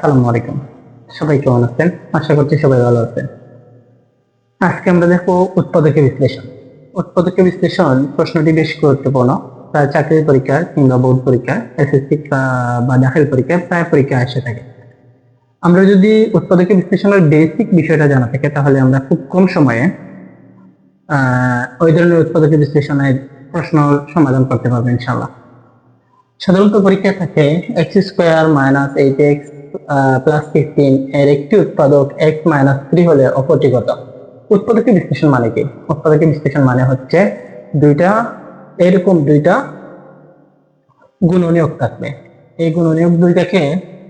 আসসালামু আলাইকুম। সবাই কেমন আছেন? আশা করছি সবাই ভালো আছেন। আজকে আমরা দেখবো উৎপাদকের বিশ্লেষণ। উৎপাদকের বিশ্লেষণ প্রশ্নটি বেশ গুরুত্বপূর্ণ। প্রায় চাকরির পরীক্ষা কিংবা বোর্ড পরীক্ষা, এসএসসি বা দাখিল পরীক্ষা প্রায় পরীক্ষা এসে থাকে। আমরা যদি উৎপাদকের বিশ্লেষণের বেসিক বিষয়টা জানা থাকে তাহলে আমরা খুব কম সময়ে ওই ধরনের উৎপাদকের বিশ্লেষণের প্রশ্ন সমাধান করতে পারবো ইনশাআল্লাহ। সাধারণত পরীক্ষায় থাকে x square minus 8x plus 15 এর একটি উৎপাদক x মাইনাস 3 হলে অপরটি কত? উৎপাদকের বিশ্লেষণ মানে কি? উৎপাদকের বিশ্লেষণ মানে হচ্ছে দুইটা গুণনীয়ক থাকবে। এই গুণনীয়ক দুইটাকে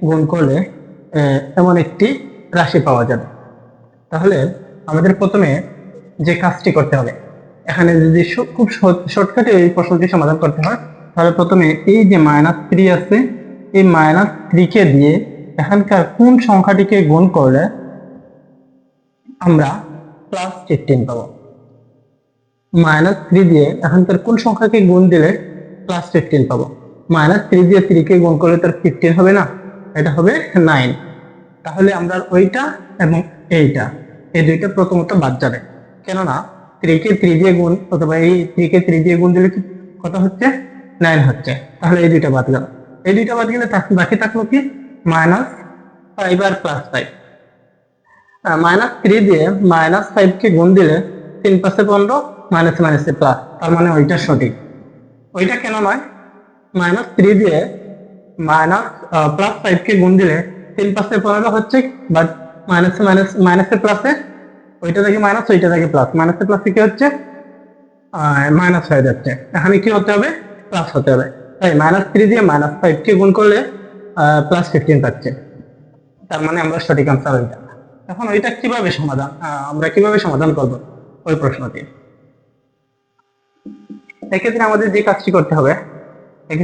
গুণ করলে এমন একটি রাশি পাওয়া যাবে। তাহলে আমাদের প্রথমে যে কাজটি করতে হবে, এখানে যদি খুব শর্টকাটে এই প্রশ্নটি সমাধান করতে হয় তাহলে প্রথমে এই যে -3 আছে, এই -3 কে দিয়ে এখানকার কোন সংখ্যাটিকে গুণ করলে আমরা +15 পাবো। -3 দিয়ে এখানকার কোন সংখ্যাকে গুণ দিলে +15 পাবো। -3 দিয়ে 3 কে গুণ করলে তার 15 হবে না, এটা হবে 9। তাহলে আমরা ওইটা এবং এইটা, এই দুইটা প্রথমত বাদ যাবে, কেননা 3 কে 3 দিয়ে গুণ অথবা এই 3 কে 3 দিয়ে গুণ দিলে কত হচ্ছে? 9 হচ্ছে। তাহলে এই দুইটা বাদ গেল। এই দুইটা বাদ গেলে বাকি থাকলো কি? -5 আর +5। -3 দিয়ে -5 কে গুণ দিলে 3 × 5 = 15, মাইনাসে মাইনাসে প্লাস, তার মানে ওইটা সঠিক। ওইটা কেন নয়? -3 দিয়ে +5 কে গুণ দিলে 3 × 5 = 15 হচ্ছে, বাট মাইনাসে প্লাসে ওইটা থেকে মাইনাস, ওইটা থেকে প্লাস, মাইনাসে প্লাসে কি হচ্ছে? মাইনাস হয়ে যাচ্ছে। এখানে কি হতে হবে? প্লাস হতে হবে। তাই -3 দিয়ে -5 কে গুণ করলে +15 পাচ্ছে, তার মানে আমরা সঠিক আনসার ওইটা। এখন ওইটা আমরা কিভাবে সমাধান করব ওই প্রশ্নটি? এক্ষেত্রে আমাদের যে কাজটি করতে হবে, x² -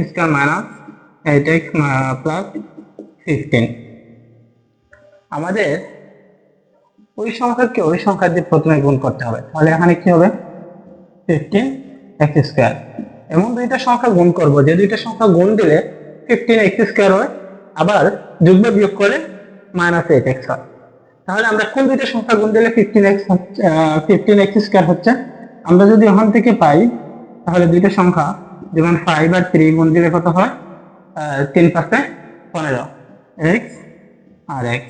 8x + 15, আমাদের ওই সংখ্যাকে ওই সংখ্যা দিয়ে প্রথমে গুণ করতে হবে। তাহলে এখানে কি হবে? 15x²। এমন দুইটা সংখ্যা গুণ করব যে দুইটা সংখ্যা গুণ দিলে 15x² হয়, আবার যোগ বা বিয়োগ করলে -8x হয়। তাহলে আমরা কোন দুইটা সংখ্যা গুণ দিলে 15x² হচ্ছে? আমরা যদি ওখান থেকে পাই তাহলে দুইটা সংখ্যা যেমন 5 আর 3 গুণ দিলে কত হয়? 3 × 5 = 15, x আর x।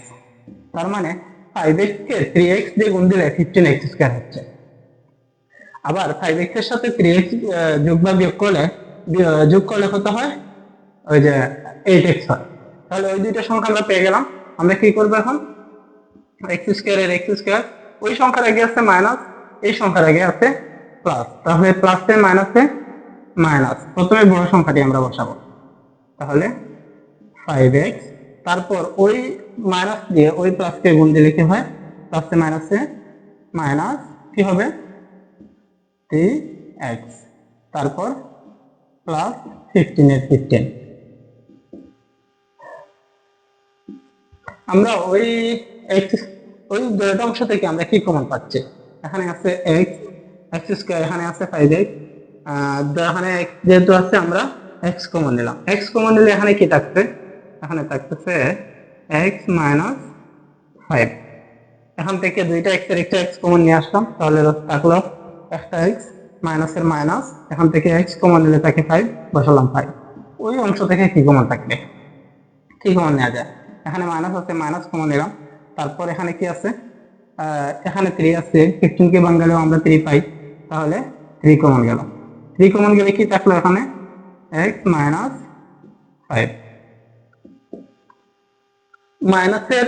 তার মানে 5x কে 3x দিয়ে গুণ দিলে 15x² হচ্ছে। আবার 5x এর সাথে 3x যোগ বা বিয়োগ করলে কত হয়? ওই যে 8x হয়। তাহলে ওই দুইটা সংখ্যা আমরা পেয়ে গেলাম। আমরা কি করব এখন? x² এর x², ওই সংখ্যার আগে আছে মাইনাস, এই সংখ্যার আগে আছে প্লাস, তাহলে প্লাসে মাইনাসে মাইনাস, প্রথমে বড় সংখ্যাটি আমরা বসাবো। তাহলে 5x, তারপর ওই মাইনাস দিয়ে ওই প্লাসকে গুণ দিলে কি হয়? প্লাসে মাইনাসে মাইনাস, কি হবে? 3x, তারপর +15 এর 15। আমরা ওই অংশ থেকে আমরা কি কমন পাচ্ছি? এখানে আছে x², এখানে আছে 5x, এখানে যেহেতু আছে আমরা x কমন নিলাম। x কমন নিলে এখানে কি থাকছে? এখানে থাকতেছে x - 5। এখান থেকে দুইটা x এর একটা x কমন নিয়ে আসলাম, তাহলে থাকলো একটা x মাইনাসের মাইনাস, এখান থেকে x কমন নিলে থাকে 5, বসালাম 5। ওই অংশ থেকে কি কমন থাকবে? কি কমন নেওয়া যায়? এখানে মাইনাস আছে, মাইনাস কমন নিলাম। তারপর এখানে কি আছে? এখানে 3 আছে, 15 কে ভাঙলেও আমরা 3 পাই, তাহলে 3 কমন গেল। 3 কমন গেলে কি থাকলো? এখানে x - 5। মাইনাসের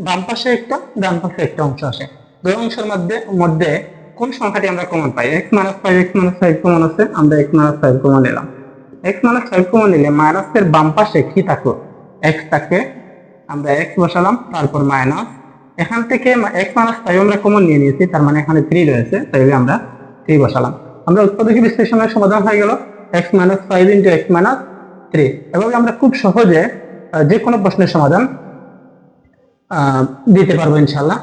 বাম পাশে একটা, ডান পাশে একটা অংশ আসে। দুই অংশের মধ্যে কোন সংখ্যাটি আমরা কমন পাই? x - 5, x - 5 কমন আছে, আমরা x - 5 কমন নিলাম। x - 5 কমন নিলে মাইনাসের বাম পাশে কি থাকলো? x থাকে, আমরা x বসালাম, তারপর মাইনাস, এখান থেকে x - 5 আমরা কমন নিয়ে নিয়েছি, তার মানে এখানে 3 রয়েছে, তাই আমরা 3 বসালাম। আমরা উৎপাদকীয় বিশ্লেষণের সমাধান হয়ে গেল x - 5 × x - 3। এভাবে আমরা খুব সহজে যে কোনো প্রশ্নের সমাধান দিতে পারবো ইনশাআল্লাহ।